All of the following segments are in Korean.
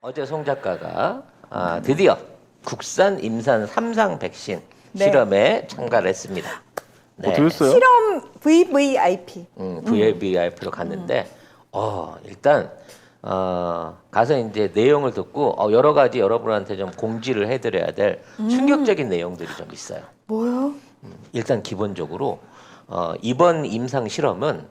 어제 송 작가가 드디어 국산 임산 3상 백신 네. 실험에 참가를 했습니다. 네. 어떻게 했어요? 실험 VVIP. VVIP로 갔는데 일단 가서 이제 내용을 듣고 여러 가지 여러분한테 좀 공지를 해드려야 될 충격적인 내용들이 좀 있어요. 뭐요? 일단 기본적으로 이번 임상 실험은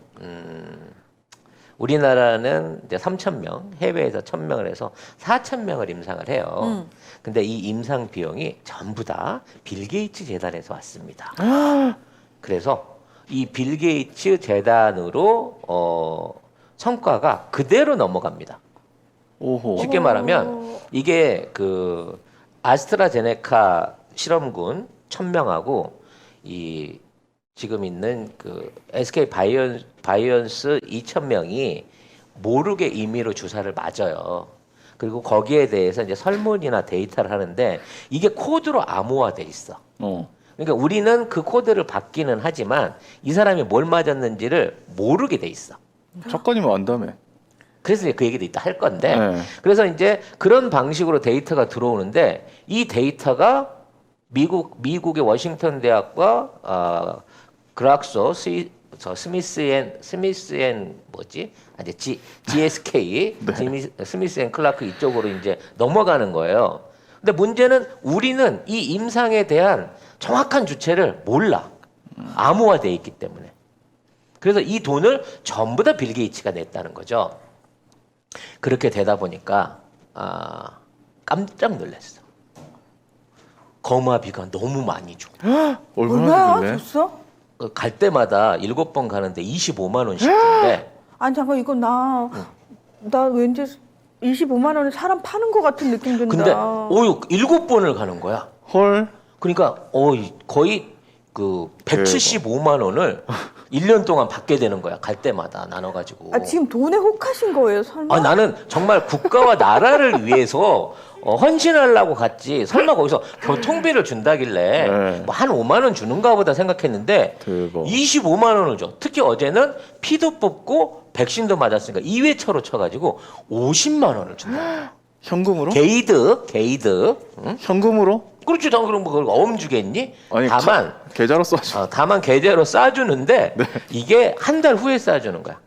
우리나라는 이제 3,000명, 해외에서 1,000명을 해서 4,000명을 임상을 해요. 근데 이 임상 비용이 전부 다 빌 게이츠 재단에서 왔습니다. 그래서 이 빌 게이츠 재단으로 성과가 그대로 넘어갑니다. 오호. 쉽게 말하면 이게 그 아스트라제네카 실험군 1,000명하고 이 지금 있는 그 SK 바이언스 2,000명이 모르게 임의로 주사를 맞아요. 그리고 거기에 대해서 이제 설문이나 데이터를 하는데 이게 코드로 암호화돼 있어. 그러니까 우리는 그 코드를 받기는 하지만 이 사람이 뭘 맞았는지를 모르게 돼 있어. 작가님은 안다며. 그래서 이제 그 얘기도 이따 할 건데, 네. 그래서 이제 그런 방식으로 데이터가 들어오는데 이 데이터가 미국의 워싱턴 대학과 그락소 스미스앤 뭐지? GSK 네. 스미스앤 클라크 이쪽으로 이제 넘어가는 거예요. 근데 문제는 우리는 이 임상에 대한 정확한 주체를 몰라. 암호화돼 있기 때문에. 그래서 이 돈을 전부 다 빌 게이츠가 냈다는 거죠. 그렇게 되다 보니까 깜짝 놀랐어. 거마비가 너무 많이 줘. 얼마나 얼마야 주길래? 줬어? 갈 때마다 7번 가는데 25만 원씩 준대. 아니 잠깐 이거 나 왠지 25만 원에 사람 파는 것 같은 느낌 든다. 근데 7번을 가는 거야. 헐. 그러니까 거의 그 175만 원을 1년 동안 받게 되는 거야. 갈 때마다 나눠가지고. 지금 돈에 혹하신 거예요, 설마? 나는 정말 국가와 나라를 위해서 헌신하려고 갔지. 설마 거기서 교통비를 준다길래 네. 뭐 한 5만 원 주는가 보다 생각했는데 대박. 25만 원을 줘. 특히 어제는 피도 뽑고 백신도 맞았으니까 2회차로 쳐가지고 50만 원을 준다. 현금으로? 게이드. 응? 현금으로? 그렇지. 당 그럼 뭐 그걸 어음 주겠니? 아니, 다만 계좌로 써줘. 다만 계좌로 싸주는데 이게 한 달 후에 싸주는 거야.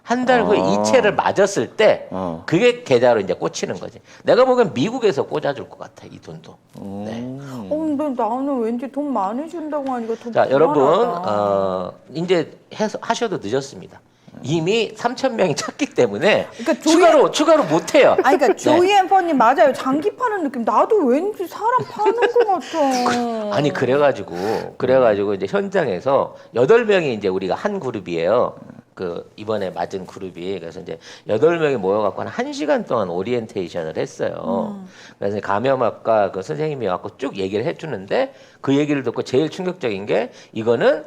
한 달 후에 이체를 맞았을 때 그게 계좌로 이제 꽂히는 거지. 내가 보기엔 미국에서 꽂아줄 것 같아, 이 돈도. 네. 근데 나는 왠지 돈 많이 준다고 하니까 더 자, 여러분 불안하다. 이제 하셔도 늦었습니다. 이미 3,000명이 찼기 때문에 그러니까 추가로 못 해요. 아니 그러니까 조이 엠퍼님 맞아요. 장기 파는 느낌. 나도 왠지 사람 파는 것 같아. 아니 그래가지고 이제 현장에서 8명이 이제 우리가 한 그룹이에요. 그 이번에 맞은 그룹이. 그래서 이제 8명이 모여갖고 한 1시간 동안 오리엔테이션을 했어요. 그래서 감염학과 그 선생님이 와갖고 쭉 얘기를 해주는데 그 얘기를 듣고 제일 충격적인 게 이거는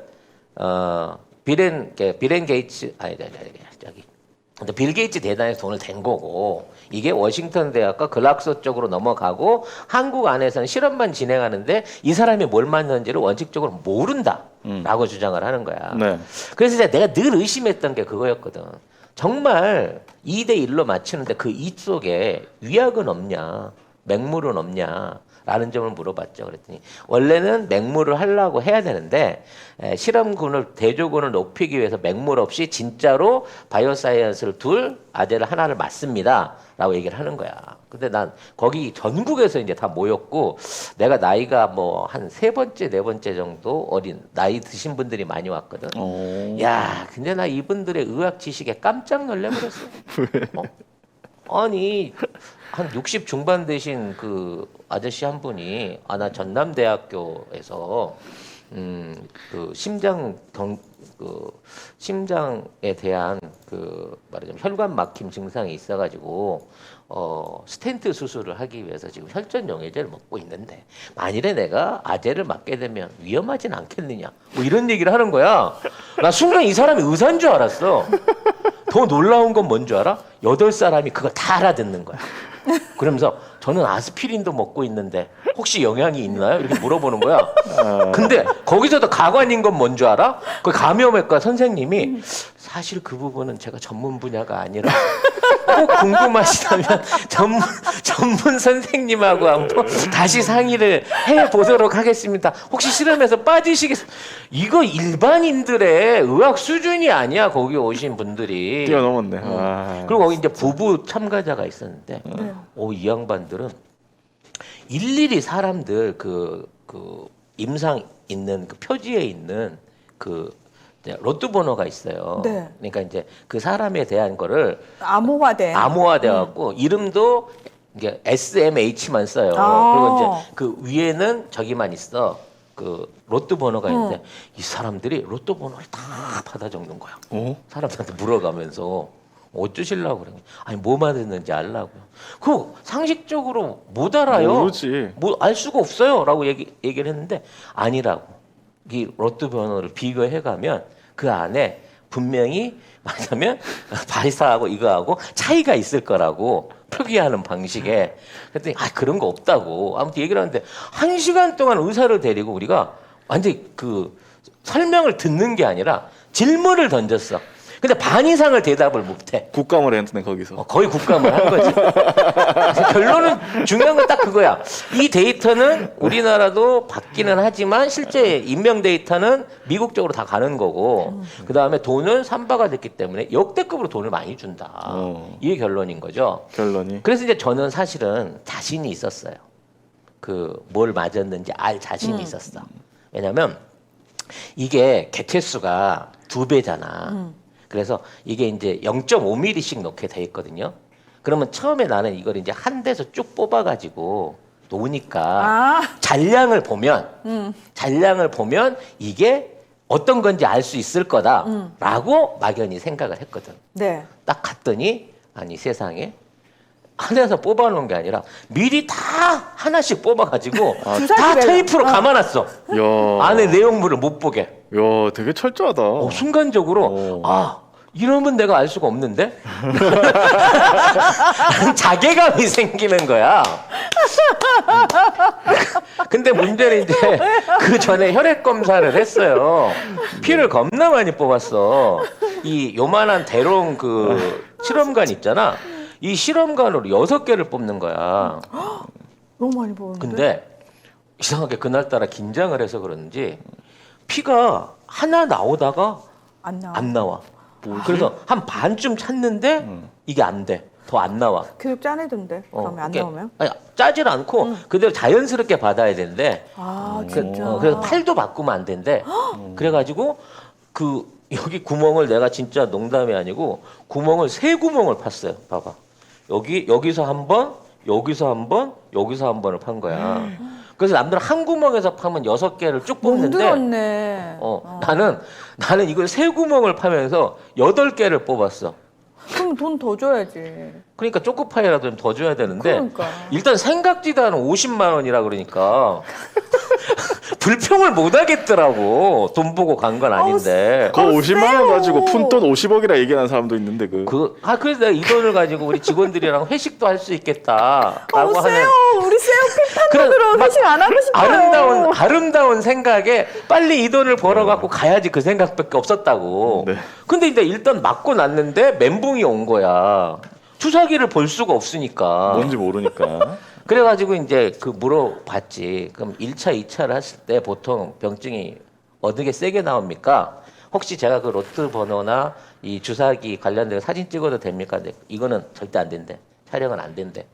빌 게이츠 근데 빌 게이츠 대단에서 돈을 댄 거고 이게 워싱턴 대학과 글락소 쪽으로 넘어가고 한국 안에서는 실험만 진행하는데 이 사람이 뭘 맞는지를 원칙적으로 모른다라고 주장을 하는 거야. 네. 그래서 이제 내가 늘 의심했던 게 그거였거든. 정말 2대1로 맞추는데 그 이 속에 위약은 없냐, 맹물은 없냐. 라는 점을 물어봤죠. 그랬더니 원래는 맹물을 하려고 해야 되는데 실험군을 대조군을 높이기 위해서 맹물 없이 진짜로 바이오사이언스를 아재를 하나를 맞습니다. 라고 얘기를 하는 거야. 근데 난 거기 전국에서 이제 다 모였고 내가 나이가 뭐 한 3번째, 4번째 정도 어린 나이 드신 분들이 많이 왔거든. 야, 근데 나 이분들의 의학 지식에 깜짝 놀래버렸어. 아니 한 60 중반 되신 그 아저씨 한 분이 나 전남대학교에서 그 심장에 대한 그 말하자면 혈관 막힘 증상이 있어가지고 스텐트 수술을 하기 위해서 지금 혈전 용해제를 먹고 있는데 만일에 내가 아재를 맞게 되면 위험하진 않겠느냐 뭐 이런 얘기를 하는 거야. 나 순간 이 사람이 의사인 줄 알았어. 더 놀라운 건 뭔 줄 알아? 8사람이 그걸 다 알아듣는 거야. 그러면서 저는 아스피린도 먹고 있는데 혹시 영향이 있나요? 이렇게 물어보는 거야. 근데 거기서도 가관인 건 뭔 줄 알아? 그 감염외과 선생님이 사실 그 부분은 제가 전문 분야가 아니라 꼭 궁금하시다면 전문 선생님하고 한번 다시 상의를 해 보도록 하겠습니다. 혹시 실험에서 빠지시겠어요? 이거 일반인들의 의학 수준이 아니야. 거기 오신 분들이. 뛰어넘었네. 아. 그리고 거기 이제 부부 참가자가 있었는데, 네. 이 양반들은 일일이 사람들 그 임상 있는 그 표지에 있는 그 이제 로또 번호가 있어요. 네. 그러니까 이제 그 사람에 대한 거를 암호화돼. 암호화돼 갖고 이름도 이게 SMH만 써요. 아. 그리고 이제 그 위에는 저기만 있어. 그 로또 번호가 있는데 이 사람들이 로또 번호를 다 받아 적는 거야. 어? 사람들한테 물어가면서 어쩌시려고 그래? 아니 뭐 맞았는지 알라고요. 그 상식적으로 못 알아요. 모르지. 뭐 알 수가 없어요라고 얘기를 했는데 아니라고. 이 로또 번호를 비교해 가면 그 안에 분명히 말하자면 바리스타하고 이거하고 차이가 있을 거라고 표기하는 방식에 그랬더니 그런 거 없다고 아무튼 얘기를 하는데 1시간 동안 의사를 데리고 우리가 완전히 그 설명을 듣는 게 아니라 질문을 던졌어. 근데 반 이상을 대답을 못해. 국감을 했네 거기서. 거의 국감을 한 거지. 그래서 결론은 중요한 건 딱 그거야. 이 데이터는 우리나라도 받기는 하지만 실제 임명 데이터는 미국 쪽으로 다 가는 거고 그 다음에 돈은 삼바가 됐기 때문에 역대급으로 돈을 많이 준다. 이게 결론인 거죠. 결론이. 그래서 이제 저는 사실은 자신이 있었어요. 그 뭘 맞았는지 알 자신이 있었어. 왜냐면 이게 개체수가 2배잖아. 그래서 이게 이제 0.5mm씩 넣게 돼 있거든요. 그러면 처음에 나는 이걸 이제 한 대에서 쭉 뽑아가지고 놓으니까 잔량을 보면 이게 어떤 건지 알 수 있을 거다라고 막연히 생각을 했거든. 네. 딱 갔더니 아니 세상에 하나에서 뽑아놓은 게 아니라 미리 다 하나씩 뽑아가지고 다 주사기별로. 테이프로 감아놨어. 야. 안에 내용물을 못 보게. 야, 되게 철저하다. 순간적으로 이러면 내가 알 수가 없는데 자괴감이 생기는 거야. 근데 문제는 이제 그 전에 혈액 검사를 했어요. 피를 겁나 많이 뽑았어. 이 요만한 대롱 그 실험관 있잖아. 이 실험관으로 6개를 뽑는 거야. 너무 많이 보는데. 근데 이상하게 그날따라 긴장을 해서 그런지 피가 하나 나오다가 안 나와. 안 나와. 그래서 한 반쯤 찾는데 이게 안 돼. 더 안 나와. 계속 짜내던데. 그러면 안 이게 나오면? 아니, 짜질 않고 그대로 자연스럽게 받아야 되는데 진짜. 그래서 팔도 바꾸면 안 된대. 그래가지고 그 여기 구멍을 내가 진짜 농담이 아니고 구멍을 3구멍을 팠어요. 봐봐. 여기서 한 번, 여기서 한 번, 여기서 한 번을 판 거야. 그래서 남들은 한 구멍에서 파면 6개를 쭉 뽑는데 멍들었네. 나는 이걸 3구멍을 파면서 8개를 뽑았어. 그럼 돈 더 줘야지. 그러니까 초코파이라도 좀 더 줘야 되는데 그러니까. 일단 생각지도 않은 50만 원이라 그러니까 불평을 못 하겠더라고. 돈 보고 간 건 아닌데. 그 50만 원 세요. 가지고 푼돈 50억이라 얘기하는 사람도 있는데 그래서 내가 이 돈을 가지고 우리 직원들이랑 회식도 할 수 있겠다라고 하는 세요. 우리 세요 피 그런 판돈으로 막 회식 안 하고 싶어요. 아름다운 생각에 빨리 이 돈을 벌어갖고 가야지 그 생각밖에 없었다고. 네. 근데 이제 일단 맞고 났는데 멘붕이 온 거야. 주사기를 볼 수가 없으니까. 뭔지 모르니까. 그래가지고 이제 그 물어봤지. 그럼 1차, 2차를 했을 때 보통 병증이 어떻게 세게 나옵니까? 혹시 제가 그 로트 번호나 이 주사기 관련된 사진 찍어도 됩니까? 네, 이거는 절대 안 된대. 촬영은 안 된대.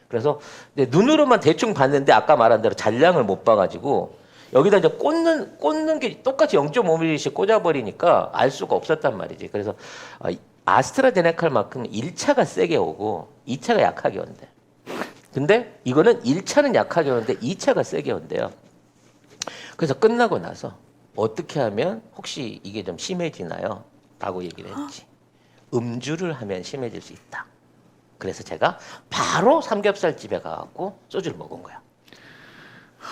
그래서 이제 눈으로만 대충 봤는데 아까 말한 대로 잔량을 못 봐가지고 여기다 이제 꽂는 게 똑같이 0.5mm씩 꽂아버리니까 알 수가 없었단 말이지. 그래서 아스트라제네카만큼 1차가 세게 오고 2차가 약하게 온대. 근데 이거는 1차는 약하게 오는데 2차가 세게 온대요. 그래서 끝나고 나서 어떻게 하면 혹시 이게 좀 심해지나요? 라고 얘기를 했지. 음주를 하면 심해질 수 있다. 그래서 제가 바로 삼겹살집에 가갖고 소주를 먹은 거야.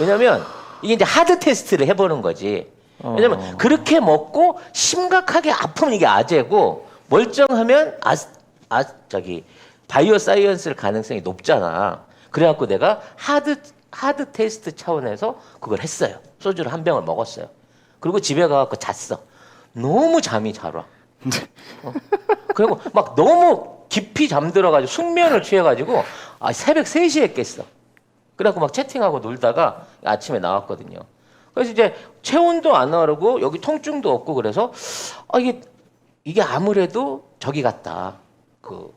왜냐면 이게 이제 하드 테스트를 해보는 거지. 왜냐면 그렇게 먹고 심각하게 아프면 이게 아재고 멀쩡하면 바이오 사이언스일 가능성이 높잖아. 그래갖고 내가 하드 테스트 차원에서 그걸 했어요. 소주를 한 병을 먹었어요. 그리고 집에 가갖고 잤어. 너무 잠이 잘 와. 그리고 막 너무 깊이 잠들어가지고 숙면을 취해가지고 새벽 3시에 깼어. 그래갖고 막 채팅하고 놀다가 아침에 나왔거든요. 그래서 이제 체온도 안 오르고 여기 통증도 없고 그래서 이게 아무래도 저기 같다. 그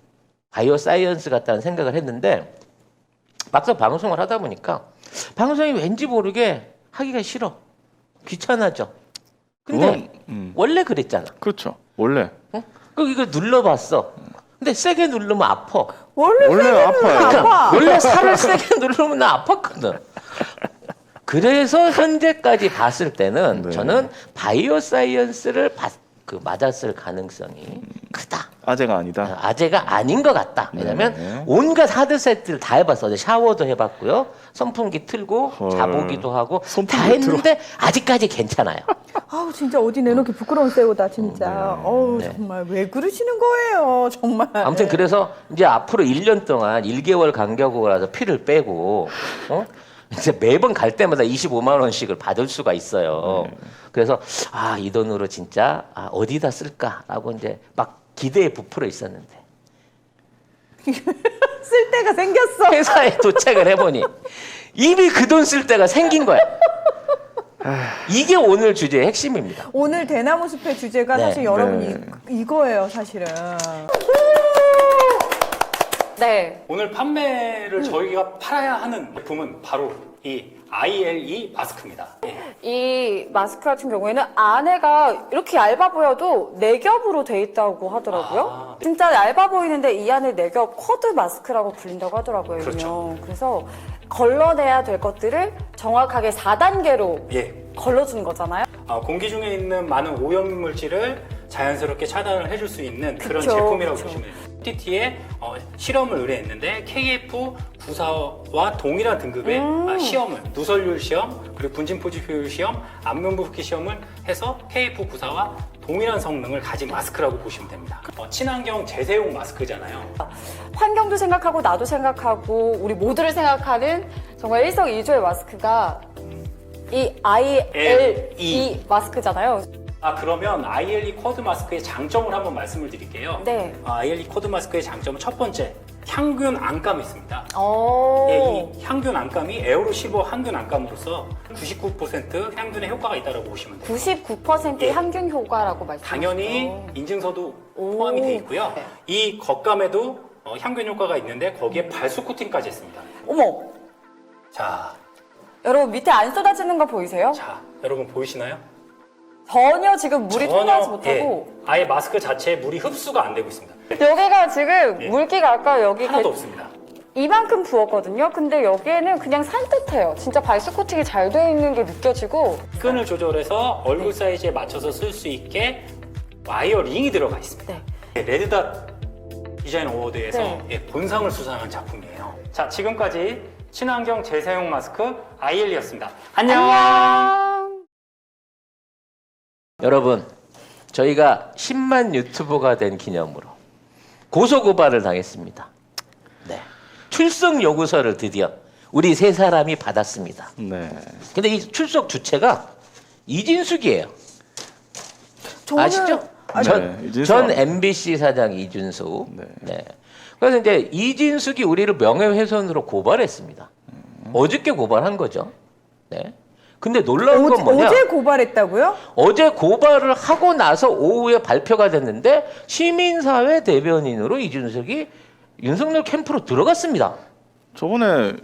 바이오 사이언스 같다는 생각을 했는데 막상 방송을 하다 보니까 방송이 왠지 모르게 하기가 싫어. 귀찮아져. 근데 원래 그랬잖아. 그렇죠. 원래 이거 눌러봤어. 근데 세게 누르면 아파. 원래 아파요. 아파. 원래 살을 세게 누르면 나 아팠거든. 그래서 현재까지 봤을 때는 네. 저는 바이오 사이언스를 맞았을 가능성이 크다. 아재가 아니다. 아재가 아닌 것 같다. 왜냐면 네. 온갖 하드 세트를 다 해봤어. 샤워도 해봤고요. 선풍기 틀고 헐. 자보기도 하고 다 선풍기 했는데 아직까지 괜찮아요. 아우 진짜 어디 내놓기 부끄러운 새우다 진짜. 어우 네. 정말 왜 그러시는 거예요 정말. 아무튼 그래서 이제 앞으로 1년 동안 1개월 간격으로 해서 피를 빼고 이제 매번 갈 때마다 25만 원씩을 받을 수가 있어요. 그래서 이 돈으로 진짜 어디다 쓸까라고 이제 막 기대에 부풀어 있었는데 쓸 데가 생겼어. 회사에 도착을 해보니 이미 그 돈 쓸 때가 생긴 거야. 이게 오늘 주제의 핵심입니다. 오늘 대나무 숲의 주제가 네. 사실 여러분 네. 이거예요 사실은. 네. 오늘 판매를 저희가 팔아야 하는 제품은 바로 이 ILE 마스크입니다. 이 마스크 같은 경우에는 안에가 이렇게 얇아 보여도 4겹으로 돼 있다고 하더라고요. 진짜 얇아 보이는데 이 안에 4겹 쿼드 마스크라고 불린다고 하더라고요. 그렇죠. 일명. 그래서 걸러내야 될 것들을 정확하게 4단계로 예. 걸러주는 거잖아요. 공기 중에 있는 많은 오염 물질을 자연스럽게 차단을 해줄 수 있는 그런 그쵸, 제품이라고 그쵸. 보시면 돼요. TT에 실험을 의뢰했는데 KF94와 동일한 등급의 시험을 누설률 시험, 그리고 분진 포집 효율 시험, 안면부 흡기 시험을 해서 KF94와 동일한 성능을 가진 마스크라고 보시면 됩니다. 친환경 재사용 마스크잖아요. 환경도 생각하고 나도 생각하고 우리 모두를 생각하는 정말 일석이조의 마스크가 이 ILE 마스크잖아요. 그러면 ILE 쿼드 마스크의 장점을 한번 말씀을 드릴게요. 네. ILE 쿼드 마스크의 장점은 첫 번째, 향균 안감이 있습니다. 오. 이 향균 안감이 에어로 15 향균 안감으로서 99% 향균의 효과가 있다고 보시면 돼요. 99%의 향균 효과라고 말씀하셨죠. 당연히 인증서도 오. 포함이 되어 있고요. 네. 이 겉감에도 향균 효과가 있는데 거기에 발수 코팅까지 했습니다. 어머, 자, 여러분 밑에 안 쏟아지는 거 보이세요? 여러분 보이시나요? 전혀 지금 물이 통하지 못하고 아예 마스크 자체에 물이 흡수가 안 되고 있습니다. 여기가 지금 예. 물기가 아까 여기 하나도 없습니다. 이만큼 부었거든요. 근데 여기에는 그냥 산뜻해요. 진짜 발수 코팅이 잘 되어 있는 게 느껴지고 끈을 조절해서 얼굴 사이즈에 맞춰서 쓸 수 있게 와이어 링이 들어가 있습니다. 네. 레드닷 디자인 어워드에서 네. 본상을 수상한 작품이에요. 자, 지금까지 친환경 재사용 마스크 ILE였습니다. 안녕. 여러분, 저희가 10만 유튜버가 된 기념으로 고소고발을 당했습니다. 네. 출석 요구서를 드디어 우리 세 사람이 받았습니다. 네. 근데 이 출석 주체가 이진숙이에요. 저는 아시죠? 이진숙. 전 MBC 사장 이준수. 네. 네. 그래서 이제 이진숙이 우리를 명예훼손으로 고발했습니다. 어저께 고발한 거죠. 네. 근데 놀라운 건 뭐냐? 어제 고발했다고요? 어제 고발을 하고 나서 오후에 발표가 됐는데 시민사회 대변인으로 이준석이 윤석열 캠프로 들어갔습니다. 저번에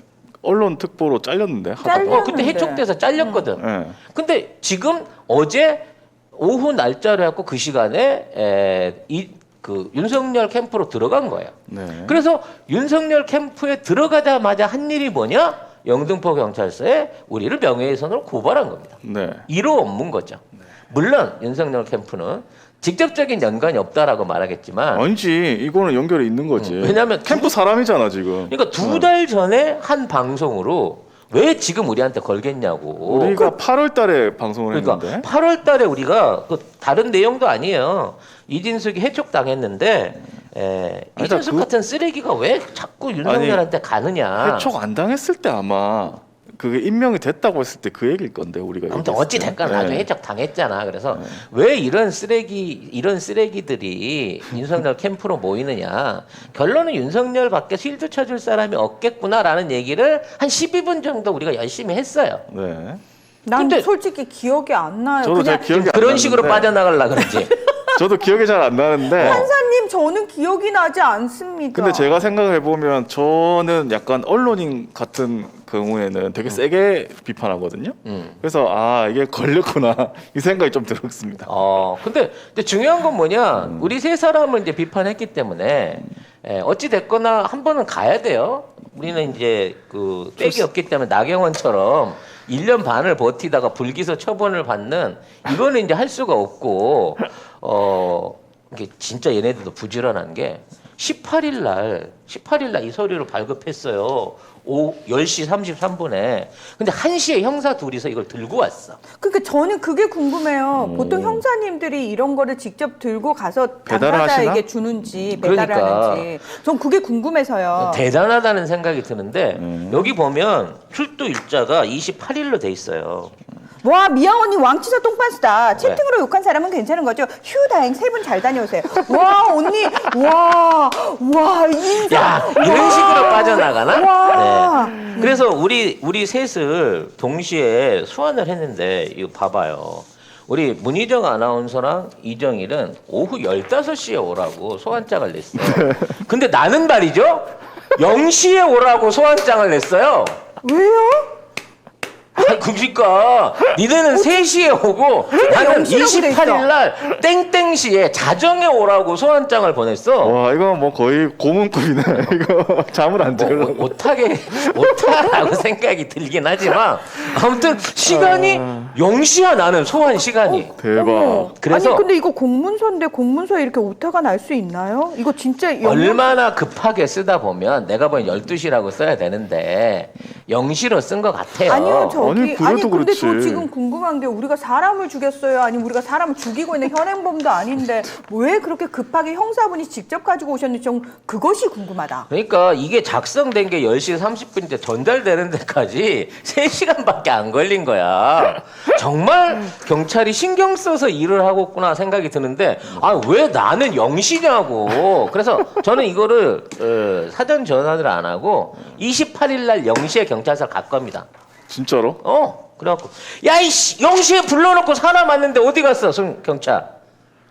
언론 특보로 잘렸는데 하다가. 잘려? 그때 해촉돼서 잘렸거든. 네. 근데 지금 어제 오후 날짜를 해갖고 그 시간에 그 윤석열 캠프로 들어간 거예요. 네. 그래서 윤석열 캠프에 들어가자마자 한 일이 뭐냐? 영등포 경찰서에 우리를 명예훼손으로 고발한 겁니다. 네. 1호 업무인 거죠. 물론 윤석열 캠프는 직접적인 연관이 없다라고 말하겠지만 아니지. 이거는 연결이 있는 거지. 왜냐면 캠프 사람이잖아 지금. 그러니까 2달 전에 한 방송으로 왜 지금 우리한테 걸겠냐고. 우리가 8월달에 방송을 그러니까 했는데. 8월달에 우리가 다른 내용도 아니에요. 이진숙이 해촉당했는데 이진숙 그- 같은 쓰레기가 왜 자꾸 윤석열한테 가느냐. 해촉 안 당했을 때 아마 그게 임명이 됐다고 했을 때 그 얘기일 건데 우리가. 아무튼 얘기했을 어찌 때. 됐건 아주 네. 해적 당했잖아. 그래서 왜 이런 쓰레기들이 윤석열 캠프로 모이느냐. 결론은 윤석열밖에 실드 쳐줄 사람이 없겠구나라는 얘기를 한 12분 정도 우리가 열심히 했어요. 네. 난 근데- 솔직히 기억이 안 나요. 저도 제 그냥 기억이 안 그런 식으로 나는데 빠져나가려 그러지. 저도 기억이 잘 안 나는데. 판사님 저는 기억이 나지 않습니다. 근데 제가 생각을 해보면 저는 약간 언론인 같은 경우에는 되게 세게 비판하거든요. 그래서 아 이게 걸렸구나 이 생각이 좀 들었습니다. 근데 중요한 건 뭐냐? 우리 세 사람을 이제 비판했기 때문에 어찌 됐거나 한 번은 가야 돼요. 우리는 이제 그 백이 없기 때문에 나경원처럼 1년 반을 버티다가 불기소 처분을 받는 이거는 이제 할 수가 없고 이게 진짜 얘네들도 부지런한 게 18일 날 이 서류를 발급했어요. 오후 10시 33분에. 근데 1시에 형사 둘이서 이걸 들고 왔어. 그러니까 저는 그게 궁금해요. 보통 형사님들이 이런 거를 직접 들고 가서 배달을 당사자에게 하시나? 주는지 배달을 그러니까. 하는지 전 그게 궁금해서요. 대단하다는 생각이 드는데 여기 보면 출두 일자가 28일로 돼 있어요. 와 미영 언니 왕치사 똥반스다. 채팅으로 욕한 사람은 괜찮은 거죠? 휴 다행 세 분 잘 다녀오세요. 와 언니 와 인정. 야 이런 식으로 빠져나가나? 와. 네. 그래서 우리 셋을 동시에 소환을 했는데 이거 봐봐요. 우리 문희정 아나운서랑 이정일은 오후 15시에 오라고 소환장을 냈어요. 근데 나는 말이죠. 0시에 오라고 소환장을 냈어요. 왜요? 그러니까 니네는 3시에 오고 나는 0시라고 돼 있어. 28일 날 땡땡시에 자정에 오라고 소환장을 보냈어. 와 이거 뭐 거의 고문급이네. 이거 잠을 안 자려고. 못하라고 생각이 들긴 하지만 아무튼 시간이 0시야 나는 소환 시간이. 대박. 어머. 그래서- 아니 근데 이거 공문서인데 공문서에 이렇게 오타가 날 수 있나요? 이거 진짜 얼마나 급하게 쓰다 보면 내가 보기엔 12시라고 써야 되는데 0시로 쓴 것 같아요. 아니요 저기 아니, 그래도 근데 저 그렇지. 지금 궁금한 게 우리가 사람을 죽였어요 아니면 우리가 사람을 죽이고 있는 현행범도 아닌데 왜 그렇게 급하게 형사분이 직접 가지고 오셨는지 좀 그것이 궁금하다. 그러니까 이게 작성된 게 10시 30분인데 전달되는 데까지 3시간밖에 안 걸린 거야. 정말 경찰이 신경 써서 일을 하고 있구나 생각이 드는데 아 왜 나는 0시냐고. 그래서 저는 이거를 사전 전환을 안 하고 28일 날 0시에 경찰서 갈 겁니다. 진짜로? 그래갖고 야이씨 0시에 불러놓고 사람 왔는데 어디 갔어 경찰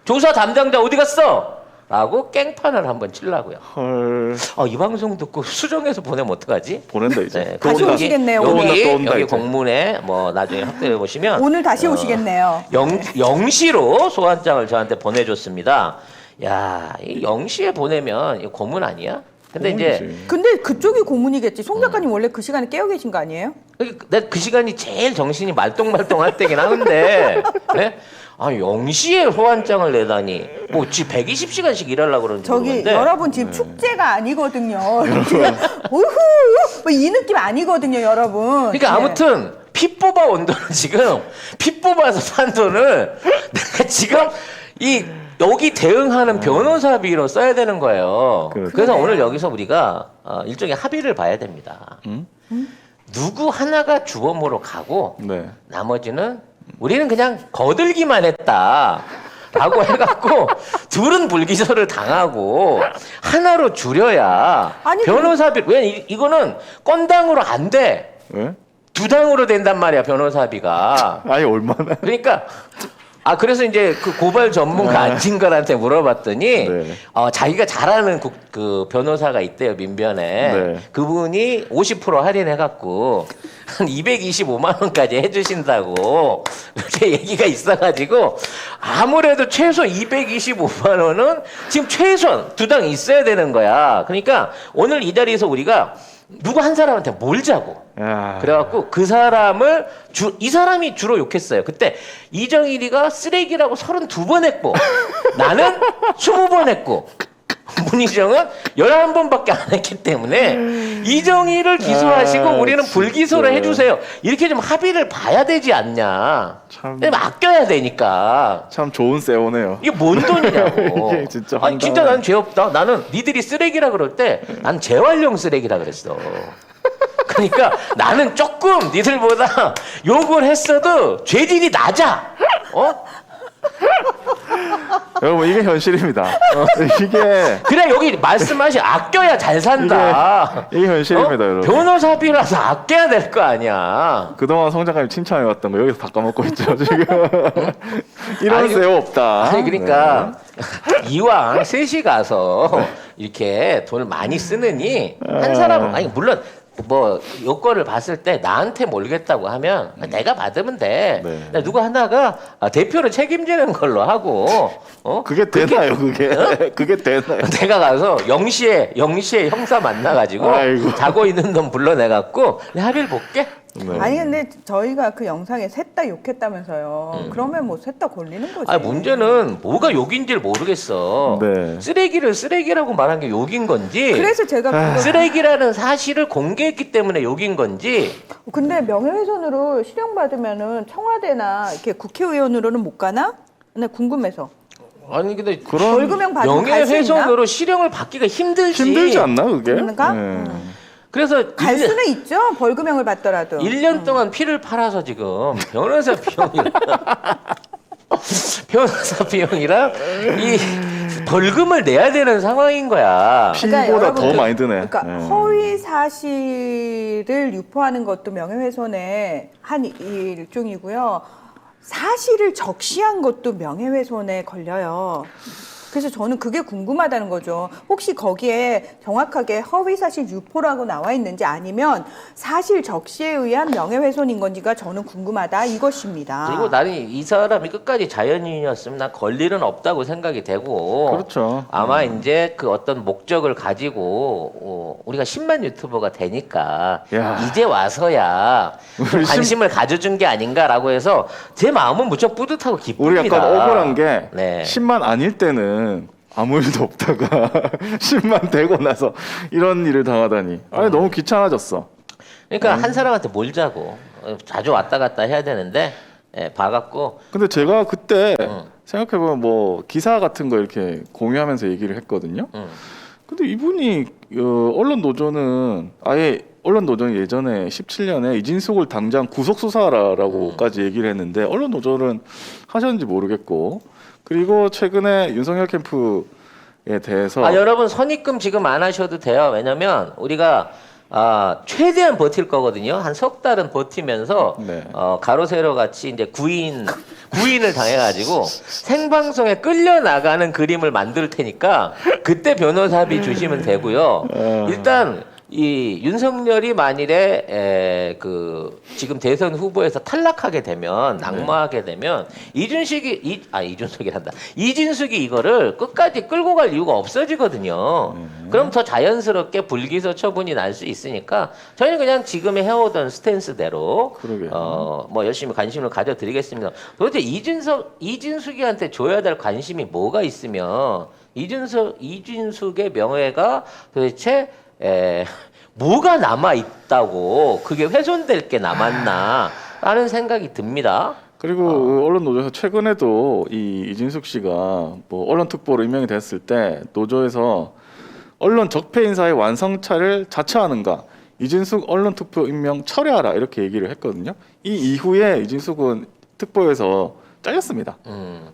조사 담당자 어디 갔어 라고 깽판을 한번 치려고요. 헐. 이 방송 듣고 수정해서 보내면 어떡하지? 보낸다 이제. 네, 다시 여기, 오시겠네요, 또 온다, 여기, 또 온다, 여기 이제. 공문에 뭐 나중에 확대해 보시면 오늘 다시 오시겠네요. 0시로 소환장을 저한테 보내줬습니다. 야, 이 0시에 보내면 이거 고문 아니야? 근데 이제 고문이지. 근데 그쪽이 고문이겠지. 송 작가님 원래 그 시간에 깨어 계신 거 아니에요? 내가 그 시간이 제일 정신이 말똥말똥할 때긴 하는데, 네? 0시에 소환장을 내다니, 뭐, 120시간씩 일하려고 그러는지 저기 모르겠는데. 여러분 지금 축제가 아니거든요. 우후 뭐 이 느낌 아니거든요, 여러분. 그러니까 네. 아무튼, 피 뽑아 온 돈은 지금, 피 뽑아서 산 돈을 내가 지금 여기 대응하는 변호사비로 써야 되는 거예요. 그렇죠. 그래서 그러네요. 오늘 여기서 우리가 일종의 합의를 봐야 됩니다. 누구 하나가 주범으로 가고 네. 나머지는 우리는 그냥 거들기만 했다. 라고 해갖고 둘은 불기소를 당하고 하나로 줄여야 아니, 변호사비 왜 이거는 건당으로 안 돼. 왜? 2당으로 된단 말이야 변호사비가. 아니 얼마나? 그러니까 그래서 이제 그 고발 전문가 안진걸한테 물어봤더니 네. 자기가 잘하는 그 변호사가 있대요 민변에. 네. 그분이 50% 할인해갖고 한 225만 원까지 해주신다고 이렇게 얘기가 있어가지고 아무래도 최소 225만 원은 지금 최소한 2당 있어야 되는 거야. 그러니까 오늘 이 자리에서 우리가 누구 한 사람한테 몰자고. 야. 그래갖고 그 사람을 이 사람이 주로 욕했어요. 그때 이정일이가 쓰레기라고 32번 했고 나는 20번 했고 문희정은 11번밖에 안 했기 때문에 이정일을 기소하시고 우리는 진짜. 불기소를 해주세요. 이렇게 좀 합의를 봐야 되지 않냐. 참. 왜냐면 아껴야 되니까. 참 좋은 세오네요. 이게 뭔 돈이냐고. 이게 진짜 아니 진짜 황당하네. 나는 죄 없다. 나는 니들이 쓰레기라 그럴 때 난 재활용 쓰레기라 그랬어. 그러니까 나는 조금 니들보다 욕을 했어도 죄질이 낮아. 여러분 이게 현실입니다. 이게 그래 여기 말씀하신 아껴야 잘 산다. 이게 현실입니다, 여러분. 변호사비라서 아껴야 될 거 아니야. 그동안 송 작가님 칭찬해왔던 거 여기서 다 까먹고 있죠 지금. 이런 아니, 쇠 없다. 아니 그러니까 이왕 셋이 가서 이렇게 돈을 많이 쓰느니 한 사람은 아니 물론 뭐 요건을 봤을 때 나한테 몰겠다고 하면 내가 받으면 돼. 네. 근데 누구 하나가 대표를 책임지는 걸로 하고 그게 되나요, 그게? 그게 되나요? 내가 가서 0시에 형사 만나가지고 아이고. 자고 있는 놈 불러내갖고 내가 합의를 볼게. 네. 아니 근데 저희가 그 영상에 셋 다 욕했다면서요. 그러면 뭐 셋 다 걸리는 거지. 아니 문제는 뭐가 욕인지를 모르겠어. 네. 쓰레기를 쓰레기라고 말한 게 욕인 건지 그래서 제가 그거 쓰레기라는 사실을 공개했기 때문에 욕인 건지 근데 명예훼손으로 실형받으면은 청와대나 이렇게 국회의원으로는 못 가나? 나 궁금해서. 아니 근데 그런 벌금형 받으면 갈 수 있나? 명예훼손으로 실형을 받기가 힘들지. 힘들지 않나 그게? 그런가? 네. 그래서 갈 수는 있죠. 벌금형을 받더라도. 1년 동안 피를 팔아서 지금 변호사 비용이랑 변호사 비용이랑 이 벌금을 내야 되는 상황인 거야. 그러니까 피보다 더 여러분들, 많이 드네. 그러니까 네. 허위 사실을 유포하는 것도 명예훼손의 한 일종이고요. 사실을 적시한 것도 명예훼손에 걸려요. 그래서 저는 그게 궁금하다는 거죠. 혹시 거기에 정확하게 허위 사실 유포라고 나와 있는지 아니면 사실 적시에 의한 명예훼손인 건지가 저는 궁금하다 이것입니다. 그리고 나는 이 사람이 끝까지 자연인이었으면 난 권리는 없다고 생각이 되고 그렇죠. 아마 이제 그 어떤 목적을 가지고 우리가 10만 유튜버가 되니까 야. 이제 와서야 좀 우리 관심을 가져준 게 아닌가라고 해서 제 마음은 무척 뿌듯하고 기쁩니다. 우리 약간 억울한 게 네. 10만 아닐 때는 아무 일도 없다가 10만 되고 나서 이런 일을 당하다니. 아니 너무 귀찮아졌어. 그러니까 한 사람한테 몰자고 자주 왔다 갔다 해야 되는데 봐갖고 근데 제가 그때 생각해보면 뭐 기사 같은 거 이렇게 공유하면서 얘기를 했거든요. 근데 이분이 언론 노조는 아예 언론 노조는 예전에 17년에 이진숙을 당장 구속 수사하라라고까지 얘기를 했는데 언론 노조는 하셨는지 모르겠고 그리고 최근에 윤석열 캠프에 대해서 여러분 선입금 지금 안 하셔도 돼요. 왜냐면 우리가 최대한 버틸 거거든요. 한 석 달은 버티면서 네. 가로 세로 같이 이제 구인을 당해가지고 생방송에 끌려 나가는 그림을 만들 테니까 그때 변호사비 주시면 되고요. 일단 이 윤석열이 만일에 그 지금 대선 후보에서 탈락하게 되면 낙마하게 되면 이준석이 이거를 끝까지 끌고 갈 이유가 없어지거든요. 그럼 더 자연스럽게 불기소 처분이 날 수 있으니까 저희는 그냥 지금 해오던 스탠스대로 그러게요. 뭐 열심히 관심을 가져드리겠습니다. 도대체 이진숙이한테 줘야 될 관심이 뭐가 있으면 이진숙의 명예가 도대체 뭐가 남아 있다고 그게 훼손될 게 남았나라는 생각이 듭니다. 그리고 그 언론 노조에서 최근에도 이 이진숙 씨가 뭐 언론 특보로 임명이 됐을 때 노조에서 언론 적폐 인사의 완성차를 자처하는가 이진숙 언론 특보 임명 철회하라 이렇게 얘기를 했거든요. 이 이후에 이진숙은 특보에서 잘렸습니다.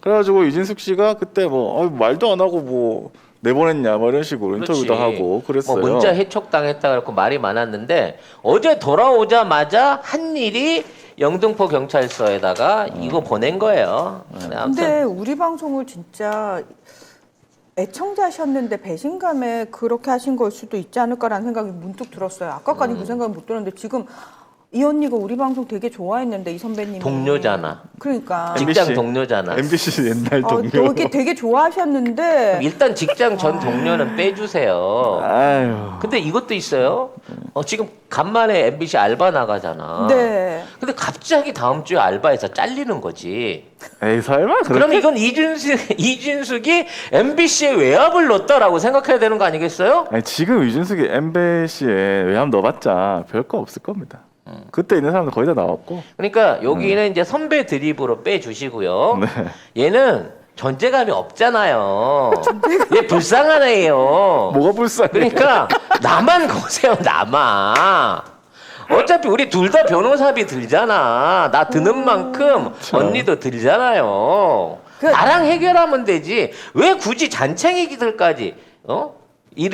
그래가지고 이진숙 씨가 그때 뭐 말도 안 하고 뭐 내보냈냐 뭐 이런 식으로 인터뷰도 하고 그랬어요. 뭐 문자 해촉당했다 그랬고 말이 많았는데 어제 돌아오자마자 한 일이 영등포 경찰서에다가 이거 보낸 거예요. 근데 우리 방송을 진짜 애청자셨는데 배신감에 그렇게 하신 걸 수도 있지 않을까라는 생각이 문득 들었어요. 아까까지 그 생각이 못 들었는데 지금 이 언니가 우리 방송 되게 좋아했는데 이 선배님이 동료잖아. 그러니까 직장 동료잖아. MBC 옛날 동료. 되게 되게 좋아하셨는데 일단 직장 전 동료는 빼주세요. 아유. 근데 이것도 있어요. 지금 간만에 MBC 알바 나가잖아. 네. 근데 갑자기 다음 주에 알바에서 잘리는 거지. 에이 설마 그럼 그렇게? 이건 이준숙이 MBC에 외압을 넣었다라고 생각해야 되는 거 아니겠어요? 아니, 지금 이준숙이 MBC에 외함 넣어봤자 별거 없을 겁니다. 그때 있는 사람들 거의 다 나왔고. 그러니까 여기는 이제 선배 드립으로 빼주시고요. 네. 얘는 존재감이 없잖아요. 얘 불쌍한 애예요. 뭐가 불쌍해? 그러니까 나만 거세요, 나만. 어차피 우리 둘 다 변호사비 들잖아. 나 드는 만큼 언니도 들잖아요. 나랑 해결하면 되지. 왜 굳이 잔챙이들까지 이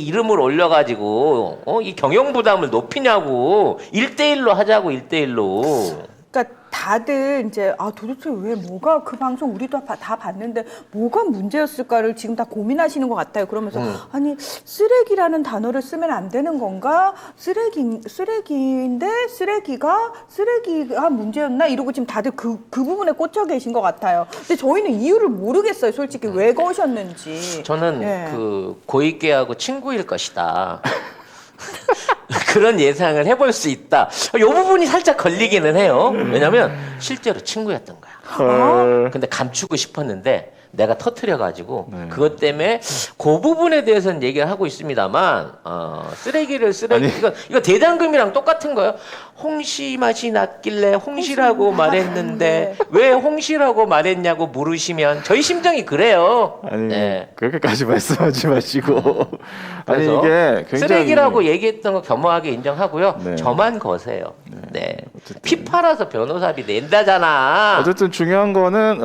이름을 올려가지고 이 경영 부담을 높이냐고. 1대1로 하자고 1대1로. 그러니까 다들 이제 도대체 왜 뭐가 그 방송 우리도 다 봤는데 뭐가 문제였을까를 지금 다 고민하시는 것 같아요. 그러면서 아니 쓰레기라는 단어를 쓰면 안 되는 건가? 쓰레기인데 쓰레기가 문제였나? 이러고 지금 다들 그 부분에 꽂혀 계신 것 같아요. 근데 저희는 이유를 모르겠어요. 솔직히 왜 거셨는지. 저는 예. 그 고이케하고 친구일 것이다. 그런 예상을 해볼 수 있다. 이 부분이 살짝 걸리기는 해요. 왜냐면 실제로 친구였던 거야. 근데 감추고 싶었는데 내가 터트려가지고 그것 때문에 그 부분에 대해서는 얘기를 하고 있습니다만 쓰레기 이거 대장금이랑 똑같은 거예요. 홍시 맛이 났길래 홍시라고 말했는데 왜 홍시라고 말했냐고 물으시면 저희 심정이 그래요. 아니 네. 그렇게까지 말씀하지 마시고 아니 그래서 이게 굉장히 쓰레기라고 얘기했던 거 겸허하게 인정하고요. 네. 저만 거세요. 네. 어쨌든. 피 팔아서 변호사비 낸다잖아. 어쨌든 중요한 거는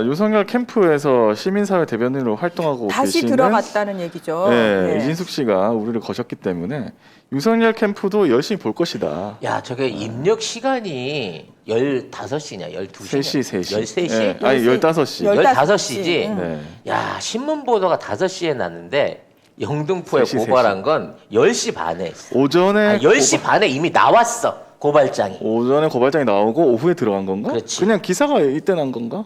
윤석열 캠프에서 시민사회 대변인으로 활동하고 다시 계시는 들어갔다는 얘기죠. 네, 예. 이진숙 씨가 우리를 거셨기 때문에 윤석열 캠프도 열심히 볼 것이다. 야, 저게 입력 시간이 15시냐, 12시냐? 3시. 13시? 네, 아니 15시. 15시지? 응. 네. 야, 신문 보도가 5시에 났는데 영등포에 3시. 고발한 건 10시 반에 했어. 오전에 10시 반에 이미 나왔어. 고발장이. 오전에 고발장이 나오고 오후에 들어간 건가? 그렇지. 그냥 기사가 이때 난 건가?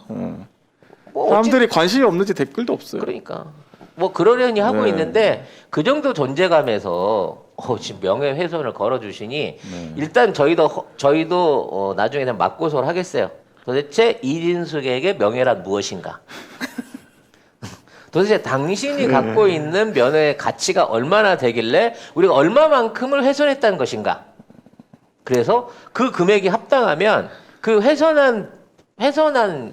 뭐 사람들이 관심이 없는지 댓글도 없어요. 그러니까 뭐 그러려니 하고 네. 있는데 그 정도 존재감에서 지금 명예훼손을 걸어주시니 네. 일단 저희도 나중에 맞고소를 하겠어요. 도대체 이진숙에게 명예란 무엇인가? 도대체 당신이 갖고 있는 면허의 가치가 얼마나 되길래 우리가 얼마만큼을 훼손했다는 것인가? 그래서 그 금액이 합당하면 그 훼손한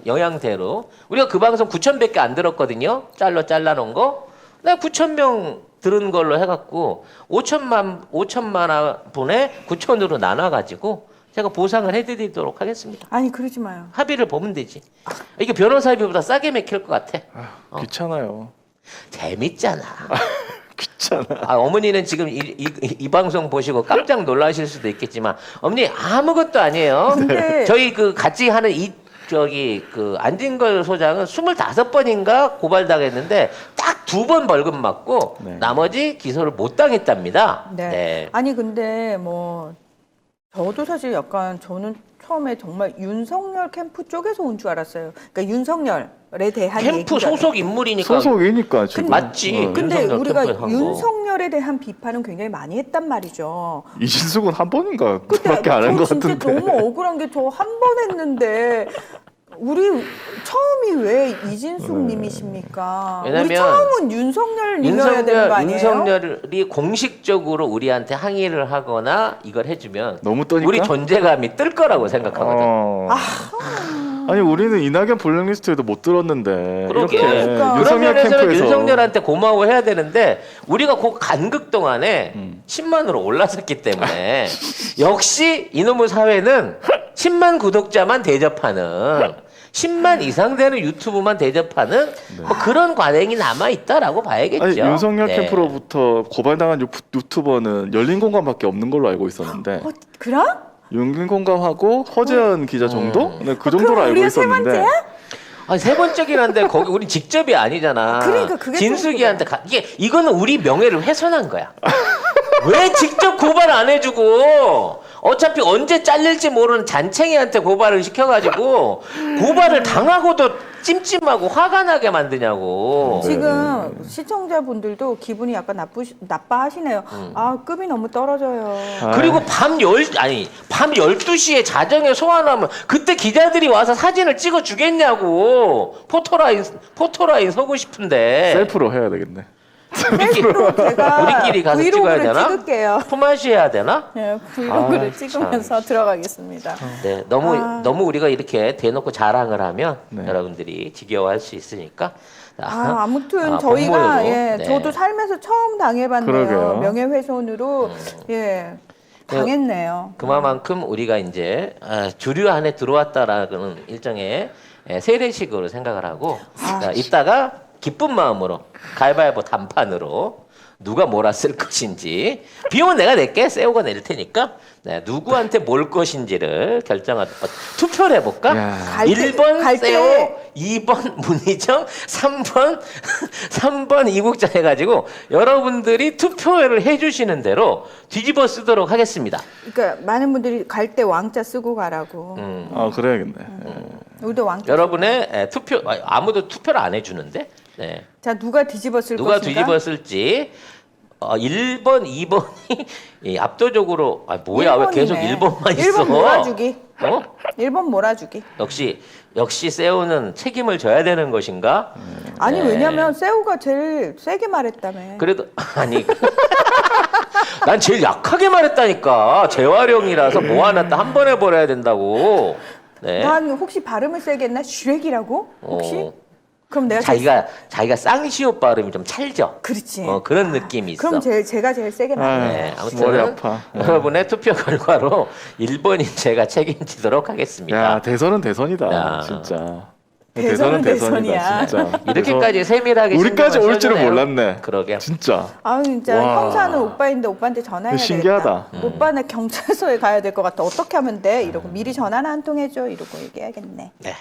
영향대로 우리가 그 방송 9,000밖에 안 들었거든요. 잘라놓은 거. 내가 9,000명 들은 걸로 해갖고 5천만 분에 9천으로 나눠가지고 제가 보상을 해드리도록 하겠습니다. 아니 그러지 마요. 합의를 보면 되지. 이게 변호사비보다 싸게 맥힐 것 같아. 귀찮아요. 재밌잖아. 귀찮아. 어머니는 지금 이 방송 보시고 깜짝 놀라실 수도 있겠지만 어머니 아무것도 아니에요. 근데- 저희 그 같이 하는 안진걸 소장은 25번인가 고발당했는데 딱 2번 벌금 맞고 네. 나머지 기소를 못 당했답니다. 네. 아니 근데 뭐 저도 사실 약간 저는 처음에 정말 윤석열 캠프 쪽에서 온 줄 알았어요. 그러니까 윤석열에 대한 캠프 얘기가- 소속 인물이니까 소속이니까 지금. 맞지. 근데 윤석열 우리가 캠프에 한 거. 윤석열에 대한 비판은 굉장히 많이 했단 말이죠. 이진숙은 한 번인가 근데 밖에 안 한 것 저 진짜 같은데. 너무 억울한 게 저 한 번 했는데 우리 처음이 왜 이진숙 님이십니까? 우리 왜냐면 처음은 윤석열 님이어야 되는 거 아니에요? 윤석열이 공식적으로 우리한테 항의를 하거나 이걸 해주면 너무 떠니까? 우리 존재감이 뜰 거라고 생각하거든. 아니 우리는 이낙연 블랙리스트에도 못 들었는데 그러게. 이렇게 그러니까. 그런 윤석열 면에서는 캠프에서 윤석열한테 고마워해야 되는데 우리가 그 간극 동안에 10만으로 올랐었기 때문에 역시 이놈의 사회는 10만 구독자만 대접하는 10만 이상 되는 유튜브만 대접하는 뭐 그런 관행이 남아 있다라고 봐야겠죠. 아니 윤석열 네. 캠프로부터 고발당한 유튜버는 열린공감밖에 없는 걸로 알고 있었는데 그럼? 열린공감하고 허재현 기자 정도? 네, 그 정도로 그럼 알고 우리가 세 있었는데 번째야? 아니, 세 번째긴 한데 거기 우리 직접이 아니잖아. 그러니까 그게 진숙이한테 이거는 우리 명예를 훼손한 거야. 왜 직접 고발 안 해주고 어차피 언제 잘릴지 모르는 잔챙이한테 고발을 시켜가지고 고발을 당하고도 찜찜하고 화가 나게 만드냐고. 지금 시청자분들도 기분이 약간 나빠하시네요. 아 급이 너무 떨어져요. 그리고 밤 12시에 자정에 소환하면 그때 기자들이 와서 사진을 찍어 주겠냐고. 포토라인 서고 싶은데. 셀프로 해야 되겠네. 셀프로 제가 우리끼리 가서 찍어야 브이로그를 되나? 찍을게요. 품앗이 해야 되나? 네, 브이로그를 아, 찍으면서 들어가겠습니다. 네, 너무 우리가 이렇게 대놓고 자랑을 하면 네. 여러분들이 지겨워할 수 있으니까. 아무튼 아, 저희가 본모여도. 예, 네. 저도 살면서 처음 당해봤네요. 그러게요. 명예훼손으로 예. 당했네요. 그만큼 우리가 이제 주류 안에 들어왔다라는 일종의 세례식으로 생각을 하고 자, 이따가 기쁜 마음으로 가위바위보 단판으로 누가 몰았을 것인지 비용은 내가 낼게 세오가 낼 테니까 네, 누구한테 몰 것인지를 결정하도록 투표를 해볼까? 야. 갈 때- 1번 갈 때- 세오, 2번 문희정, 3번 이국자 해가지고 여러분들이 투표를 해주시는 대로 뒤집어 쓰도록 하겠습니다. 그러니까 많은 분들이 갈 때 왕자 쓰고 가라고. 아 그래야겠네. 우리도 왕자. 여러분의 투표 아무도 투표를 안 해주는데 네. 자, 누가 뒤집었을 누가 것인가? 뒤집었을지 1번, 2번이 압도적으로 뭐야 왜 계속 1번만 있어? 1번 몰아주기. 어? 1번 몰아주기. 역시 세오는 책임을 져야 되는 것인가? 아니 네. 왜냐면 세우가 제일 세게 말했다며. 그래도 아니 난 제일 약하게 말했다니까 재활용이라서 뭐 하나 한 번에 버려야 된다고. 네. 난 혹시 발음을 세게 했나? 슈렉이라고? 혹시? 어. 그럼 내가 자기가 쌍시옷 발음이 좀 찰져. 그렇지. 그런 느낌이 있어. 그럼 제가 제일 세게 말해. 네, 아무튼 머리 아파. 여러분의 투표 결과로 1번인 제가 책임지도록 하겠습니다. 야 대선은 대선이다 야. 진짜. 대선은 대선이야. 진짜. 이렇게까지 세밀하게 우리까지 신경을 올 줄은 써주네요. 몰랐네. 그러게. 진짜. 아 진짜 와. 형사는 오빠인데 오빠한테 전화해야 되겠다. 신기하다. 오빠는 경찰서에 가야 될 것 같아. 어떻게 하면 돼? 이러고 미리 전화나 한 통 해줘. 이러고 얘기해야겠네. 네.